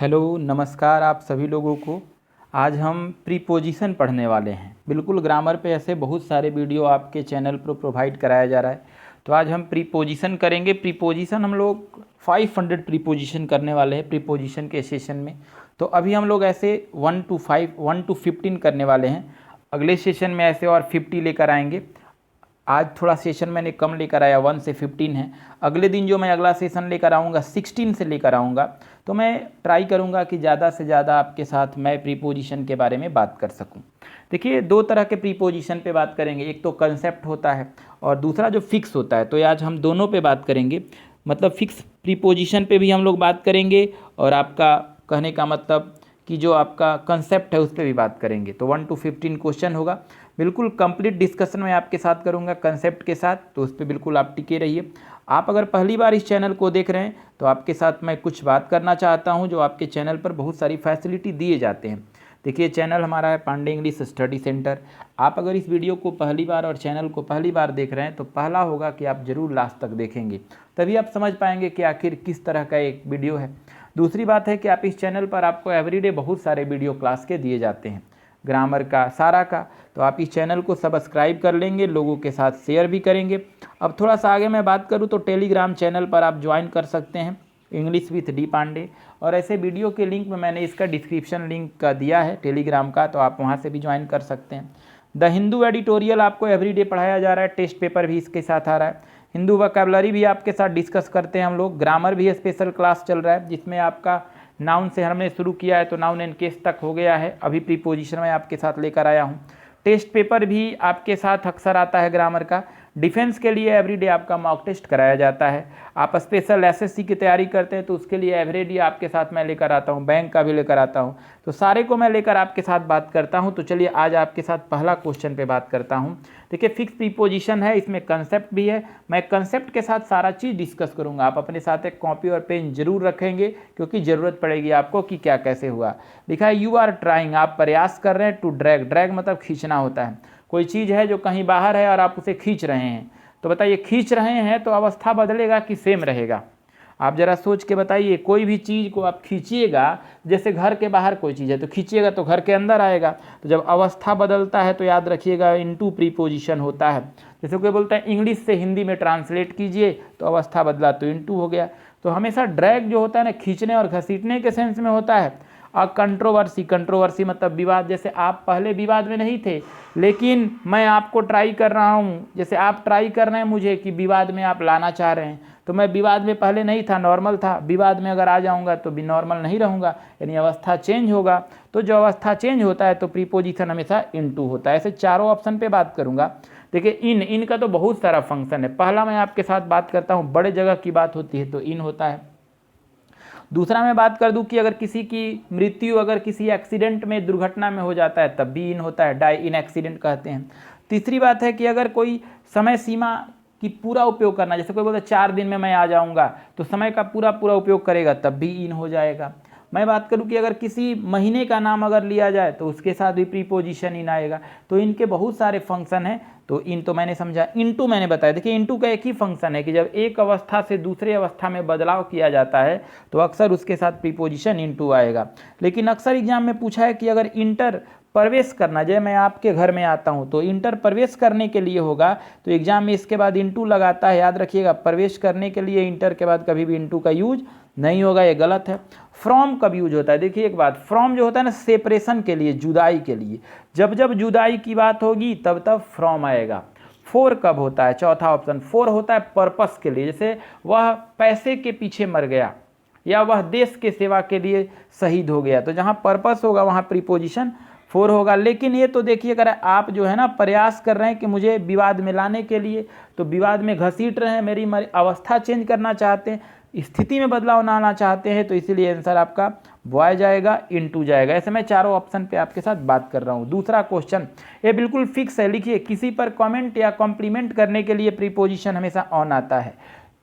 Hello नमस्कार आप सभी लोगों को। आज हम प्रीपोजिशन पढ़ने वाले हैं। बिल्कुल ग्रामर पे ऐसे बहुत सारे वीडियो आपके चैनल पर प्रोवाइड कराया जा रहा है, तो आज हम प्रीपोजिशन करेंगे। प्रीपोजिशन हम लोग 500 प्रीपोजिशन करने वाले हैं प्रीपोजिशन के सेशन में। तो अभी हम लोग ऐसे 1 to 15 करने वाले हैं। अगले सेशन में ऐसे और 50 लेकर आएंगे। आज थोड़ा सेशन मैंने कम लेकर आया, 1 से 15 है। अगले दिन जो मैं अगला सेशन लेकर आऊँगा 16 से लेकर आऊँगा। तो मैं ट्राई करूँगा कि ज़्यादा से ज़्यादा आपके साथ मैं प्रीपोजिशन के बारे में बात कर सकूँ। देखिए, दो तरह के प्रीपोजिशन पे बात करेंगे, एक तो कंसेप्ट होता है और दूसरा जो फिक्स होता है। तो आज हम दोनों पे बात करेंगे, मतलब फिक्स प्रीपोजिशन पे भी हम लोग बात करेंगे और आपका कहने का मतलब कि जो आपका कंसेप्ट है उस पर भी बात करेंगे। तो 1 to 15 क्वेश्चन होगा। बिल्कुल कंप्लीट डिस्कशन मैं आपके साथ करूंगा कंसेप्ट के साथ, तो उस पर बिल्कुल आप टिके रहिए। आप अगर पहली बार इस चैनल को देख रहे हैं तो आपके साथ मैं कुछ बात करना चाहता हूं। जो आपके चैनल पर बहुत सारी फैसिलिटी दिए जाते हैं। देखिए, चैनल हमारा है पांडे इंग्लिश स्टडी सेंटर। आप अगर इस वीडियो को पहली बार और चैनल को पहली बार देख रहे हैं तो पहला होगा कि आप ज़रूर लास्ट तक देखेंगे, तभी आप समझ पाएंगे कि आखिर किस तरह का एक वीडियो है। दूसरी बात है कि आप इस चैनल पर आपको एवरीडे बहुत सारे वीडियो क्लास के दिए जाते हैं, ग्रामर का सारा का। तो आप इस चैनल को सब्सक्राइब कर लेंगे, लोगों के साथ शेयर भी करेंगे। अब थोड़ा सा आगे मैं बात करूं तो टेलीग्राम चैनल पर आप ज्वाइन कर सकते हैं, इंग्लिश विथ डी पांडे। और ऐसे वीडियो के लिंक में मैंने इसका डिस्क्रिप्शन लिंक का दिया है टेलीग्राम का, तो आप वहां से भी ज्वाइन कर सकते हैं। द हिंदू एडिटोरियल आपको एवरीडे पढ़ाया जा रहा है, टेस्ट पेपर भी इसके साथ आ रहा है। हिंदू वोकैबुलरी भी आपके साथ डिस्कस करते हैं हम लोग। ग्रामर भी स्पेशल क्लास चल रहा है जिसमें आपका नाउन से हमने शुरू किया है तो नाउन एंड केस तक हो गया है। अभी प्रीपोजिशन में आपके साथ लेकर आया हूँ। टेस्ट पेपर भी आपके साथ अक्सर आता है ग्रामर का। डिफेंस के लिए एवरीडे आपका मॉक टेस्ट कराया जाता है। आप स्पेशल एसएससी की तैयारी करते हैं तो उसके लिए एवरीडे आपके साथ मैं लेकर आता हूँ, बैंक का भी लेकर आता हूँ। तो सारे को मैं लेकर आपके साथ बात करता हूँ। तो चलिए आज आपके साथ पहला क्वेश्चन पे बात करता हूँ। देखिए, फिक्स प्रीपोजिशन है, इसमें कंसेप्ट भी है। मैं कंसेप्ट के साथ सारा चीज़ डिस्कस करूँगा। आप अपने साथ एक कॉपी और पेन जरूर रखेंगे क्योंकि ज़रूरत पड़ेगी आपको कि क्या कैसे हुआ। लिखा है यू आर ट्राइंग, आप प्रयास कर रहे हैं। टू ड्रैग, ड्रैग मतलब खींचना होता है। कोई चीज़ है जो कहीं बाहर है और आप उसे खींच रहे हैं, तो बताइए खींच रहे हैं तो अवस्था बदलेगा कि सेम रहेगा? आप जरा सोच के बताइए। कोई भी चीज़ को आप खींचिएगा, जैसे घर के बाहर कोई चीज़ है तो खींचिएगा तो घर के अंदर आएगा। तो जब अवस्था बदलता है तो याद रखिएगा इनटू प्रीपोजिशन होता है। जैसे कोई बोलता है इंग्लिश से हिंदी में ट्रांसलेट कीजिए, तो अवस्था बदला तो इनटू हो गया। तो हमेशा ड्रैग जो होता है ना, खींचने और घसीटने के सेंस में होता है। और कंट्रोवर्सी, कंट्रोवर्सी मतलब विवाद। जैसे आप पहले विवाद में नहीं थे लेकिन मैं आपको ट्राई कर रहा हूँ, जैसे आप ट्राई कर रहे हैं मुझे कि विवाद में आप लाना चाह रहे हैं, तो मैं विवाद में पहले नहीं था, नॉर्मल था। विवाद में अगर आ जाऊंगा तो भी नॉर्मल नहीं रहूँगा, यानी अवस्था चेंज होगा। तो जो अवस्था चेंज होता है तो प्रीपोजिशन हमेशा इनटू होता है। ऐसे चारों ऑप्शन पे बात करूँगा। देखिए, इन का तो बहुत सारा फंक्शन है। पहला मैं आपके साथ बात करता हूँ, बड़े जगह की बात होती है तो इन होता है। दूसरा मैं बात कर दूं कि अगर किसी की मृत्यु अगर किसी एक्सीडेंट में, दुर्घटना में हो जाता है तब भी इन होता है, डाई इन एक्सीडेंट कहते हैं। तीसरी बात है कि अगर कोई समय सीमा की पूरा उपयोग करना, जैसे कोई बोलता है 4 दिन में मैं आ जाऊंगा, तो समय का पूरा उपयोग करेगा तब भी इन हो जाएगा। मैं बात करूं कि अगर किसी महीने का नाम अगर लिया जाए तो उसके साथ भी प्रीपोजिशन इन आएगा। तो इनके बहुत सारे फंक्शन हैं। तो इन तो मैंने समझा। इनटू मैंने बताया। देखिए, इनटू का एक ही फंक्शन है कि जब एक अवस्था से दूसरे अवस्था में बदलाव किया जाता है तो अक्सर उसके साथ प्रीपोजिशन इनटू आएगा। लेकिन अक्सर एग्जाम में पूछा है कि अगर इंटर प्रवेश करना, जैसे मैं आपके घर में आता हूं तो इंटर प्रवेश करने के लिए होगा, तो एग्जाम में इसके बाद इनटू लगाता है। याद रखिएगा, प्रवेश करने के लिए इंटर के बाद कभी भी इनटू का यूज नहीं होगा, ये गलत है। फ्रॉम कब यूज होता है? देखिए एक बात, फ्रॉम जो होता है ना, सेपरेशन के लिए, जुदाई के लिए। जब जब जुदाई की बात होगी तब तब फ्रॉम आएगा। फोर कब होता है? चौथा ऑप्शन, फोर होता है पर्पस के लिए। जैसे वह पैसे के पीछे मर गया या वह देश के सेवा के लिए शहीद हो गया, तो जहां पर्पस होगा वहां प्रीपोजिशन फोर होगा। लेकिन ये तो देखिए, अगर आप जो है ना प्रयास कर रहे हैं कि मुझे विवाद में लाने के लिए, तो विवाद में घसीट रहे हैं, मेरी अवस्था चेंज करना चाहते हैं, स्थिति में बदलाव लाना चाहते हैं, तो इसीलिए आंसर आपका बॉय जाएगा, इनटू जाएगा। ऐसे मैं चारों ऑप्शन पे आपके साथ बात कर रहा हूँ। दूसरा क्वेश्चन, ये बिल्कुल फिक्स है। लिखिए, किसी पर कमेंट या कॉम्प्लीमेंट करने के लिए प्रीपोजिशन हमेशा ऑन आता है।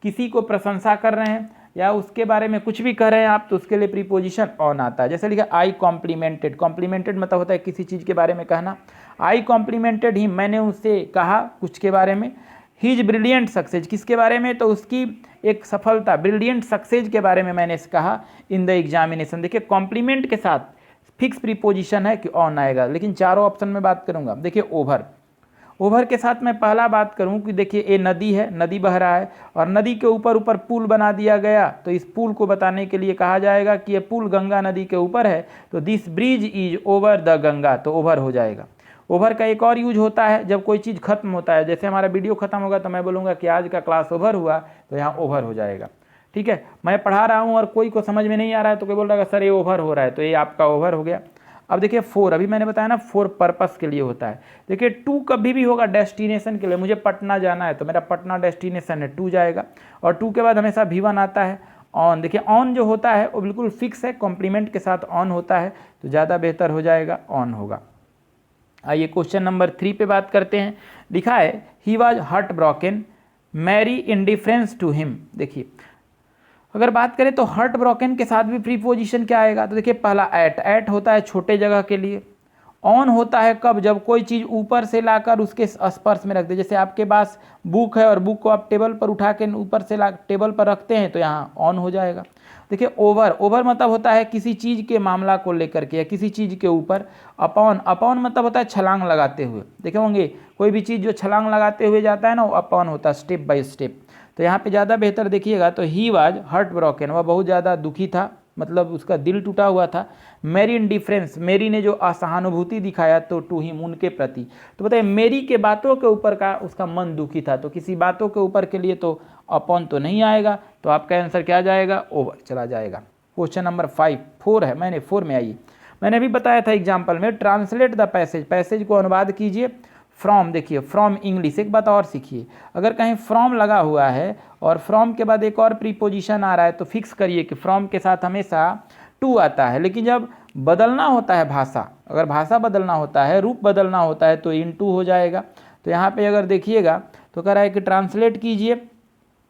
किसी को प्रशंसा कर रहे हैं या उसके बारे में कुछ भी कह रहे हैं आप, तो उसके लिए प्रीपोजिशन ऑन आता है। जैसे लिखा आई कॉम्प्लीमेंटेड, कॉम्प्लीमेंटेड मतलब होता है किसी चीज़ के बारे में कहना। आई कॉम्प्लीमेंटेड ही, मैंने उससे कहा कुछ के बारे में। हीज ब्रिलियंट सक्सेस, किसके बारे में, तो उसकी एक सफलता, ब्रिलियंट सक्सेस के बारे में मैंने कहा इन द एग्जामिनेशन। देखिए कॉम्प्लीमेंट के साथ फिक्स प्रीपोजिशन है कि ऑन आएगा, लेकिन चारों ऑप्शन में बात करूंगा। देखिए ओवर, ओवर के साथ मैं पहला बात करूं कि देखिए ये नदी है, नदी बह रहा है और नदी के ऊपर ऊपर पुल बना दिया गया, तो इस पुल को बताने के लिए कहा जाएगा कि ये पुल गंगा नदी के ऊपर है, तो this bridge is over the Ganga, तो ओवर हो जाएगा। ओवर का एक और यूज होता है जब कोई चीज़ खत्म होता है, जैसे हमारा वीडियो खत्म होगा तो मैं बोलूँगा कि आज का क्लास ओवर हुआ, तो यहाँ ओवर हो जाएगा। ठीक है, मैं पढ़ा रहा हूँ और कोई को समझ में नहीं आ रहा है तो कोई बोल रहा है सर ये ओवर हो रहा है, तो ये आपका ओवर हो गया। अब देखिए फोर, अभी मैंने बताया ना फोर पर्पस के लिए होता है। देखिए टू कभी भी होगा डेस्टिनेशन के लिए, मुझे पटना जाना है तो मेरा पटना डेस्टिनेशन है, टू जाएगा। और टू के बाद हमेशा V1 आता है। ऑन, देखिए ऑन जो होता है वो बिल्कुल फिक्स है, कॉम्प्लीमेंट के साथ ऑन होता है तो ज़्यादा बेहतर हो जाएगा, ऑन होगा। आइए क्वेश्चन नंबर 3 पे बात करते हैं। लिखा है he was heart broken, Mary indifference to him. देखिए अगर बात करें तो हार्ट ब्रोकन के साथ भी प्रीपोजिशन क्या आएगा, तो देखिए पहला एट होता है छोटे जगह के लिए। ऑन होता है कब, जब कोई चीज़ ऊपर से लाकर उसके स्पर्श में रख दे, जैसे आपके पास बुक है और बुक को आप टेबल पर उठा के ऊपर से ला टेबल पर रखते हैं तो यहाँ ऑन हो जाएगा। देखिए ओवर, ओवर मतलब होता है किसी चीज़ के मामला को लेकर के या किसी चीज़ के ऊपर। अपॉन, अपॉन मतलब होता है छलांग लगाते हुए। देखे होंगे कोई भी चीज़ जो छलांग लगाते हुए जाता है ना वो अपॉन होता है, स्टेप बाय स्टेप। तो यहाँ पे ज़्यादा बेहतर देखिएगा तो ही वाज हार्ट ब्रोकन, वह बहुत ज़्यादा दुखी था, मतलब उसका दिल टूटा हुआ था। मेरी इंडिफरेंस, मेरी ने जो असहानुभूति दिखाया तो टू हिम, उनके प्रति। तो बताइए मेरी के बातों के ऊपर का उसका मन दुखी था, तो किसी बातों के ऊपर के लिए तो अपॉन तो नहीं आएगा, तो आपका आंसर क्या जाएगा, ओवर चला जाएगा। क्वेश्चन नंबर 5, 4 है, मैंने 4 में आइए। मैंने अभी बताया था एग्जाम्पल में, ट्रांसलेट द पैसेज, पैसेज को अनुवाद कीजिए फ्रॉम। देखिए फ्रॉम इंग्लिश, एक बात और सीखिए, अगर कहीं फ्रॉम लगा हुआ है और फ्रॉम के बाद एक और प्रीपोजिशन आ रहा है तो फिक्स करिए कि फ्रॉम के साथ हमेशा टू आता है। लेकिन जब बदलना होता है भाषा, अगर भाषा बदलना होता है, रूप बदलना होता है तो इन टू हो जाएगा। तो यहाँ पे अगर देखिएगा तो कह रहा है कि ट्रांसलेट कीजिए,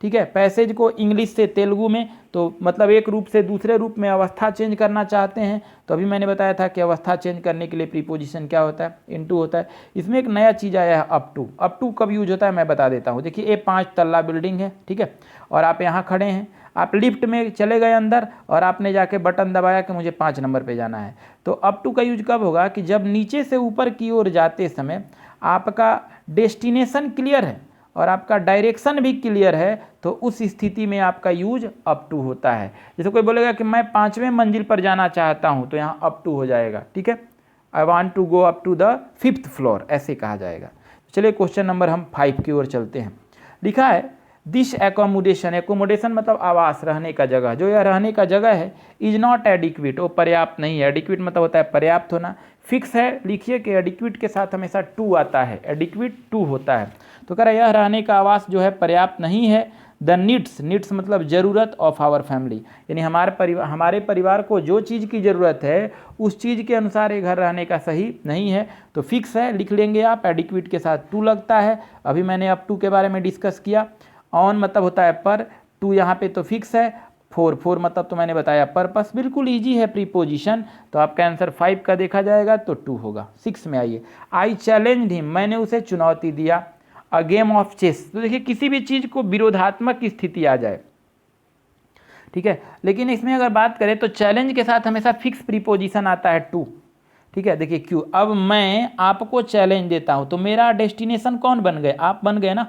ठीक है, पैसेज को इंग्लिश से तेलुगु में, तो मतलब एक रूप से दूसरे रूप में अवस्था चेंज करना चाहते हैं तो अभी मैंने बताया था कि अवस्था चेंज करने के लिए प्रीपोजिशन क्या होता है, इनटू होता है। इसमें एक नया चीज़ आया है अप टू। अप टू कब यूज होता है मैं बता देता हूँ। देखिए ये 5 तल्ला बिल्डिंग है, ठीक है, और आप यहाँ खड़े हैं, आप लिफ्ट में चले गए अंदर और आपने जाके बटन दबाया कि मुझे 5 नंबर पे जाना है, तो अप टू का यूज कब होगा कि जब नीचे से ऊपर की ओर जाते समय आपका डेस्टिनेशन क्लियर है और आपका डायरेक्शन भी क्लियर है, तो उस स्थिति में आपका यूज अप टू होता है। जैसे कोई बोलेगा कि मैं 5वें मंजिल पर जाना चाहता हूं, तो यहाँ अप टू हो जाएगा, ठीक है, I want to go up to the 5th floor, ऐसे कहा जाएगा। चलिए क्वेश्चन नंबर हम 5 की ओर चलते हैं। लिखा है दिस एकोमोडेशन, एकोमोडेशन मतलब आवास, रहने का जगह, जो यह रहने का जगह है इज नॉट एडिक्विट, वो पर्याप्त नहीं है। एडिक्विट मतलब होता है पर्याप्त होना, फिक्स है, लिखिए कि एडिक्विट के साथ हमेशा टू आता है, एडिक्विट टू होता है। तो कह रहा है यह रहने का आवास जो है पर्याप्त नहीं है। द नीड्स, नीड्स मतलब ज़रूरत ऑफ आवर फैमिली, यानी हमारे परिवार को जो चीज़ की ज़रूरत है उस चीज़ के अनुसार ये घर रहने का सही नहीं है, तो फिक्स है, लिख लेंगे आप, एडिक्विट के साथ टू लगता है। अभी मैंने अप टू के बारे में डिस्कस किया। ऑन मतलब होता है पर, टू यहाँ पे तो फिक्स है। 4 मतलब तो मैंने बताया पर्पस, बिल्कुल इजी है प्रीपोजिशन, तो आपका आंसर 5 का देखा जाएगा तो 2 होगा। 6 में आइए, आई चैलेंज हिम, मैंने उसे चुनौती दिया। अ गेम ऑफ चेस, तो देखिए किसी भी चीज़ को विरोधात्मक स्थिति आ जाए, ठीक है, लेकिन इसमें अगर बात करें तो चैलेंज के साथ हमेशा फिक्स प्रीपोजिशन आता है टू, ठीक है। देखिए क्यों, अब मैं आपको चैलेंज देता हूँ तो मेरा डेस्टिनेशन कौन बन गए, आप बन गए ना।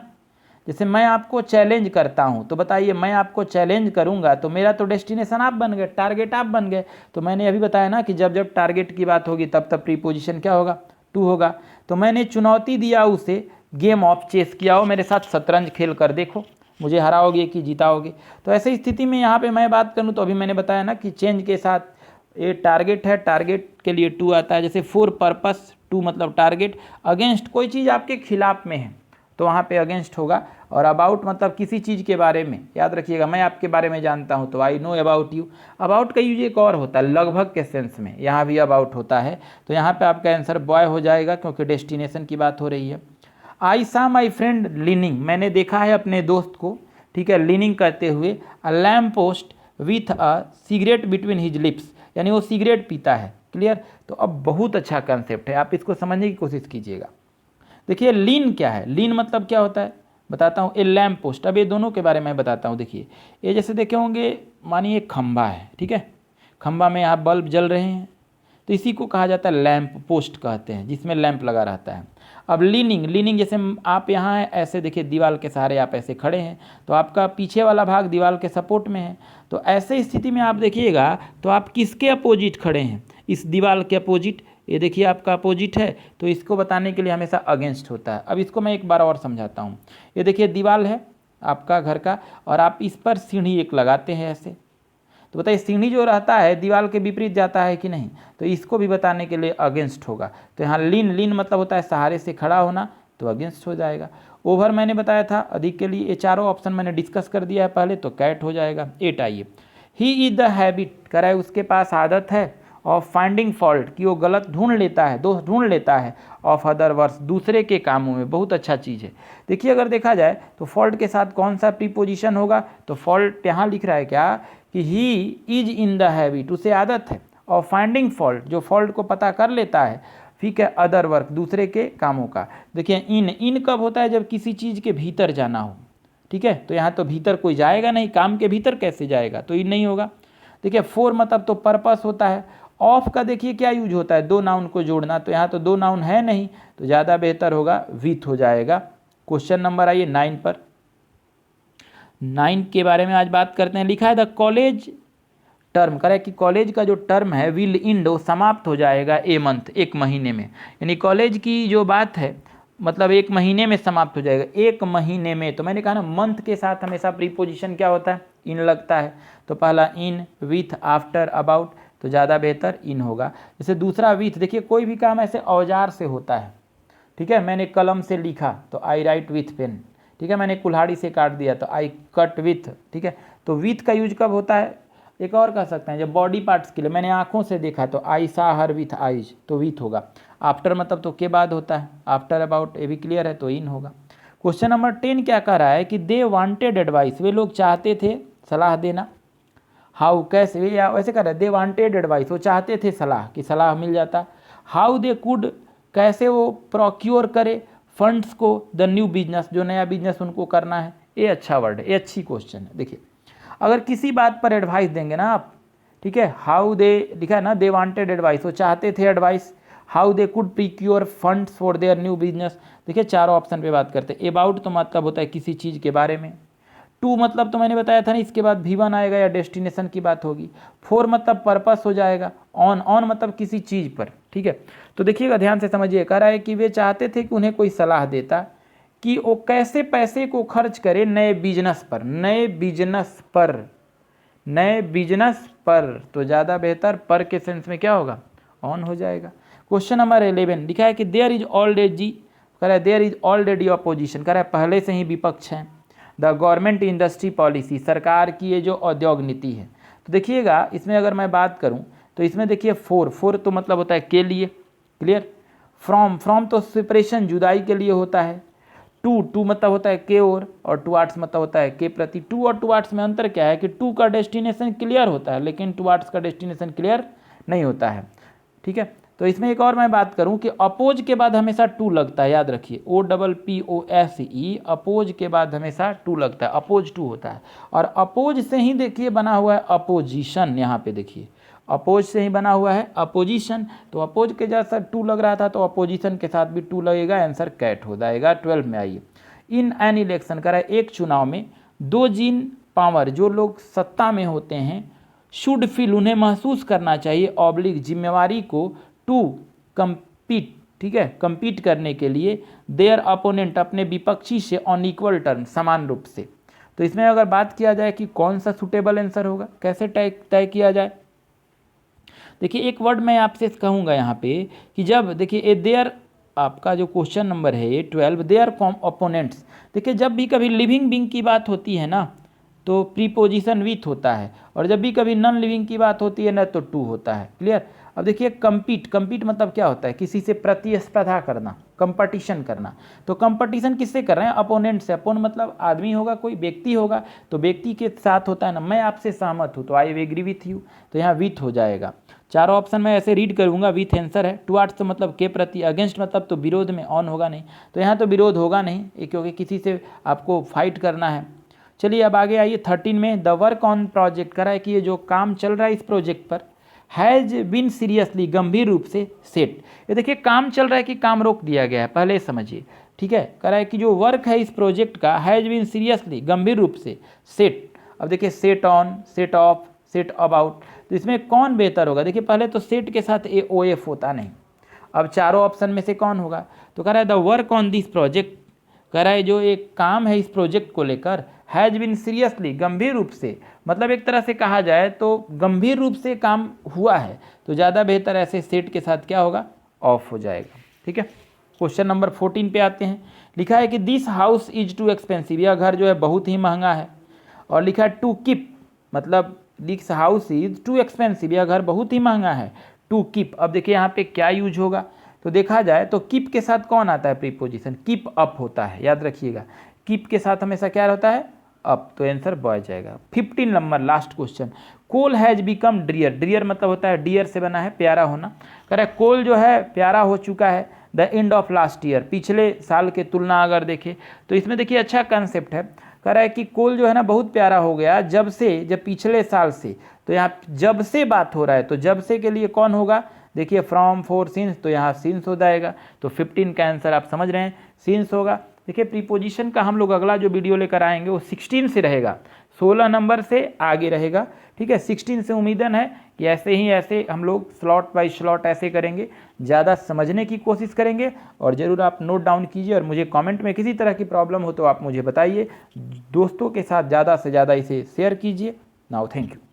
जैसे मैं आपको चैलेंज करता हूं, तो बताइए मैं आपको चैलेंज करूंगा तो मेरा तो डेस्टिनेशन आप बन गए, टारगेट आप बन गए। तो मैंने अभी बताया ना कि जब जब टारगेट की बात होगी तब तब प्रीपोजिशन क्या होगा, टू होगा। तो मैंने चुनौती दिया उसे, गेम ऑफ चेस किया हो, मेरे साथ शतरंज खेल कर देखो, मुझे हराओगे कि जिताओगे। तो ऐसी स्थिति में यहाँ पे मैं बात करूँ तो अभी मैंने बताया ना कि चेंज के साथ ये टारगेट है, टारगेट के लिए टू आता है। जैसे फॉर पर्पस, टू मतलब टारगेट। अगेंस्ट, कोई चीज़ आपके खिलाफ में है तो वहाँ पे अगेंस्ट होगा। और अबाउट मतलब किसी चीज़ के बारे में, याद रखिएगा मैं आपके बारे में जानता हूँ तो I know about you. About का यूज एक और होता है लगभग के सेंस में, यहाँ भी अबाउट होता है। तो यहाँ पे आपका आंसर बॉय हो जाएगा क्योंकि डेस्टिनेशन की बात हो रही है। आई सा माई फ्रेंड लीनिंग, मैंने देखा है अपने दोस्त को, ठीक है, लीनिंग करते हुए। अ lamp post with a cigarette between his lips, यानी वो सिगरेट पीता है, क्लियर। तो अब बहुत अच्छा कंसेप्ट है, आप इसको समझने की कोशिश कीजिएगा। देखिए लीन क्या है, लीन मतलब क्या होता है, बताता हूँ। ए लैम्प पोस्ट, अब ये दोनों के बारे में बताता हूँ। देखिए ये जैसे देखे होंगे, मानिए एक खंभा है, ठीक है, खंभा में यहाँ बल्ब जल रहे हैं, तो इसी को कहा जाता है लैम्प पोस्ट कहते हैं, जिसमें लैंप लगा रहता है। अब लीनिंग जैसे आप यहाँ हैं ऐसे, देखिए दीवार के सहारे आप ऐसे खड़े हैं, तो आपका पीछे वाला भाग दीवार के सपोर्ट में है, तो ऐसे स्थिति में आप देखिएगा तो आप किसके अपोजिट खड़े हैं, इस दीवार के अपोजिट। ये देखिए आपका अपोजिट है, तो इसको बताने के लिए हमेशा अगेंस्ट होता है। अब इसको मैं एक बार और समझाता हूँ। ये देखिए दीवार है आपका घर का, और आप इस पर सीढ़ी एक लगाते हैं ऐसे, तो बताइए सीढ़ी जो रहता है दीवार के विपरीत जाता है कि नहीं, तो इसको भी बताने के लिए अगेंस्ट होगा। तो यहाँ लीन मतलब होता है सहारे से खड़ा होना, तो अगेंस्ट हो जाएगा। ओवर मैंने बताया था अधिक के लिए, ये चारों ऑप्शन मैंने डिस्कस कर दिया है पहले, तो कैट हो जाएगा। 8 आइए, ही इज द हैबिट, कह रहा है उसके पास आदत है, ऑफ फाइंडिंग फॉल्ट, कि वो गलत ढूंढ लेता है, दोष ढूंढ लेता है, ऑफ अदर वर्स, दूसरे के कामों में। बहुत अच्छा चीज़ है। देखिए अगर देखा जाए तो फॉल्ट के साथ कौन सा प्रीपोजिशन होगा, तो फॉल्ट यहाँ लिख रहा है क्या कि he is in the habit, उसे आदत है, और फाइंडिंग फॉल्ट, जो फॉल्ट को पता कर लेता है, ठीक है, अदर वर्क, दूसरे के कामों का। देखिए इन कब होता है, जब किसी चीज़ के भीतर जाना हो, ठीक है, तो यहाँ तो भीतर कोई जाएगा नहीं, काम के भीतर कैसे जाएगा, तो इन नहीं होगा। देखिए फॉर मतलब तो पर्पस होता है। ऑफ का देखिए क्या यूज होता है, दो नाउन को जोड़ना, तो यहाँ तो दो नाउन है नहीं, तो ज़्यादा बेहतर होगा विथ हो जाएगा। क्वेश्चन नंबर आइए 9 पर। 9 के बारे में आज बात करते हैं। लिखा है द कॉलेज टर्म, कह रहा है कि कॉलेज का जो टर्म है विल इंड, वो समाप्त हो जाएगा ए मंथ, एक महीने में। यानी कॉलेज की जो बात है मतलब एक महीने में समाप्त हो जाएगा, एक महीने में। तो मैंने कहा ना मंथ के साथ हमेशा प्रीपोजिशन क्या होता है, इन लगता है। तो पहला इन, विथ, आफ्टर, अबाउट, तो ज़्यादा बेहतर इन होगा। जैसे दूसरा विथ, देखिए कोई भी काम ऐसे औजार से होता है, ठीक है, मैंने कलम से लिखा तो आई राइट विथ पेन, ठीक है, मैंने कुल्हाड़ी से काट दिया तो आई कट विथ, ठीक है। तो विथ का यूज कब होता है, एक और कह सकते हैं जब बॉडी पार्ट्स के लिए, मैंने आंखों से देखा तो आई सा हर विथ आइज, तो विथ होगा। आफ्टर मतलब तो के बाद होता है, आफ्टर अबाउट, ये भी क्लियर है, तो इन होगा। क्वेश्चन नंबर 10 क्या कह रहा है कि दे वांटेड एडवाइस, वे लोग चाहते थे सलाह देना। हाउ, कैसे, या वैसे कह रहा है दे वांटेड एडवाइस, वो चाहते थे सलाह, कि सलाह मिल जाता। हाउ दे कुड, कैसे वो प्रोक्योर करे फंड्स को, द न्यू बिजनेस, जो नया बिजनेस उनको करना है। ये अच्छा वर्ड है, ये अच्छी क्वेश्चन है। देखिए अगर किसी बात पर एडवाइस देंगे ना आप, ठीक है, हाउ दे लिखा है ना, दे वांटेड एडवाइस, वो चाहते थे advice. How they could procure funds for their new business, देखिए चारों ऑप्शन पे बात करते हैं। अबाउट तो मतलब होता है किसी चीज़ के बारे में। टू मतलब तो मैंने बताया था ना, इसके बाद V1 आएगा या डेस्टिनेशन की बात होगी। फोर मतलब पर्पस हो जाएगा। ऑन मतलब किसी चीज़ पर, ठीक है। तो देखिएगा ध्यान से समझिए, कह रहा है कि वे चाहते थे कि उन्हें कोई सलाह देता कि वो कैसे पैसे को खर्च करे नए बिजनेस पर, नए बिजनेस पर, नए बिजनेस पर, तो ज़्यादा बेहतर पर के सेंस में क्या होगा, ऑन हो जाएगा। क्वेश्चन नंबर 11 लिखा है कि देयर इज ऑलरेडी, कह रहा है देयर इज ऑलरेडी अपोजिशन, कह रहा है पहले से ही विपक्ष है। द गवर्नमेंट इंडस्ट्री पॉलिसी, सरकार की ये जो औद्योग नीति है। तो देखिएगा इसमें अगर मैं बात करूं तो इसमें देखिए फोर तो मतलब होता है के लिए, क्लियर। फ्रॉम तो सेपरेशन, जुदाई के लिए होता है। टू मतलब होता है के और टुवार्ड्स मतलब होता है के प्रति। टू और टुवार्ड्स में अंतर क्या है कि टू का डेस्टिनेशन क्लियर होता है लेकिन टुवार्ड्स का डेस्टिनेशन क्लियर नहीं होता है, ठीक है। तो इसमें एक और मैं बात करूं कि अपोज के बाद हमेशा टू लगता है, याद रखिए, OPPOSE, अपोज के बाद हमेशा टू लगता है, अपोज टू होता है। और अपोज से ही देखिए बना हुआ है अपोजिशन, यहाँ पे देखिए अपोज से ही बना हुआ है अपोजिशन। तो अपोज के जैसा टू लग रहा था तो अपोजिशन के साथ भी टू लगेगा, आंसर कैट हो जाएगा। 12 में आइए, इन एन इलेक्शन, कह रहा है एक चुनाव में दो जिन पावर, जो लोग सत्ता में होते हैं, शुड फील, उन्हें महसूस करना चाहिए, ऑब्लिक, जिम्मेवारी को, टू कम्पीट, ठीक है, कम्पीट करने के लिए, देयर अपोनेंट, अपने विपक्षी से, ऑन इक्वल टर्म, समान रूप से। तो इसमें अगर बात किया जाए कि कौन सा सुटेबल आंसर होगा, कैसे तय किया जाए, देखिए एक वर्ड मैं आपसे कहूँगा यहाँ पे कि जब देखिए ए देयर, आपका जो क्वेश्चन नंबर है ये 12, देयर अपोनेंट्स, देखिए जब भी कभी लिविंग बीइंग की बात होती है ना तो प्रीपोजिशन विथ होता है, और जब भी कभी नॉन लिविंग की बात होती है ना तो टू होता है, क्लियर। अब देखिए कम्पीट मतलब क्या होता है, किसी से प्रतिस्पर्धा करना, कंपटीशन करना। तो कंपटीशन किससे कर रहे हैं, अपोनेंट से। अपोन मतलब आदमी होगा, कोई व्यक्ति होगा, तो व्यक्ति के साथ होता है ना, मैं आपसे सहमत हूँ तो आई एग्री विथ यू, तो यहाँ विथ हो जाएगा। चारों ऑप्शन मैं ऐसे रीड करूँगा, विथ आंसर है। टुवर्ड्स तो मतलब के प्रति, अगेंस्ट मतलब तो विरोध में, ऑन होगा नहीं, तो यहाँ तो विरोध होगा नहीं क्योंकि किसी से आपको फाइट करना है। चलिए अब आगे आइए 13 में, द वर्क ऑन प्रोजेक्ट करा है कि ये जो काम चल रहा है इस प्रोजेक्ट पर हैज़ बीन सीरियसली, गंभीर रूप से सेट। ये देखिए काम चल रहा है कि काम रोक दिया गया है, पहले समझिए, ठीक है। कह रहा है कि जो वर्क है इस प्रोजेक्ट का हैज़ बीन सीरियसली, गंभीर रूप से सेट। अब देखिए set on, set of, set about, तो इसमें कौन बेहतर होगा? देखिए पहले तो सेट के साथ ए ओ एफ होता नहीं। अब चारों ऑप्शन में से कौन होगा? तो कह रहा है the work on this project, कह रहा है जो एक काम है इस प्रोजेक्ट को लेकर, हैज़ बीन सीरियसली, गंभीर रूप से, मतलब एक तरह से कहा जाए तो गंभीर रूप से काम हुआ है, तो ज़्यादा बेहतर ऐसे सेट के साथ क्या होगा? ऑफ हो जाएगा, ठीक है। क्वेश्चन नंबर 14 पे आते हैं। लिखा है कि this house is too expensive, यह घर जो है बहुत ही महंगा है। और लिखा है टू कीप, मतलब this house is too expensive, यह घर बहुत ही महंगा है। टू कीप, अब देखिए यहाँ पे क्या यूज होगा? तो देखा जाए तो कीप के साथ कौन आता है? प्रीपोजिशन कीप अप होता है, याद रखिएगा। कीप के साथ हमेशा क्या होता है? अप, तो आंसर बॉय जाएगा। 15 number last question, coal has become dear, dear मतलब होता है डियर से बना है प्यारा होना। कह रहा है कोल जो है प्यारा हो चुका है the end of last year, पिछले साल के तुलना अगर देखें तो इसमें देखिए अच्छा कंसेप्ट है। कह रहा है कि कोल जो है ना बहुत प्यारा हो गया जब पिछले साल से, तो यहाँ जब से बात हो रहा है तो जब से के लिए कौन होगा? देखिए फ्रॉम, फॉर, सिंस, तो यहाँ सिंस हो जाएगा। तो 15 का आंसर आप समझ रहे हैं, सिंस होगा। देखिए प्रीपोजिशन का हम लोग अगला जो वीडियो लेकर आएंगे वो 16 से रहेगा, 16 नंबर से आगे रहेगा, ठीक है। 16 से उम्मीदन है कि ऐसे हम लोग स्लॉट बाय स्लॉट ऐसे करेंगे, ज़्यादा समझने की कोशिश करेंगे। और ज़रूर आप नोट डाउन कीजिए और मुझे कमेंट में किसी तरह की प्रॉब्लम हो तो आप मुझे बताइए। दोस्तों के साथ ज़्यादा से ज़्यादा इसे शेयर कीजिए। Now thank you.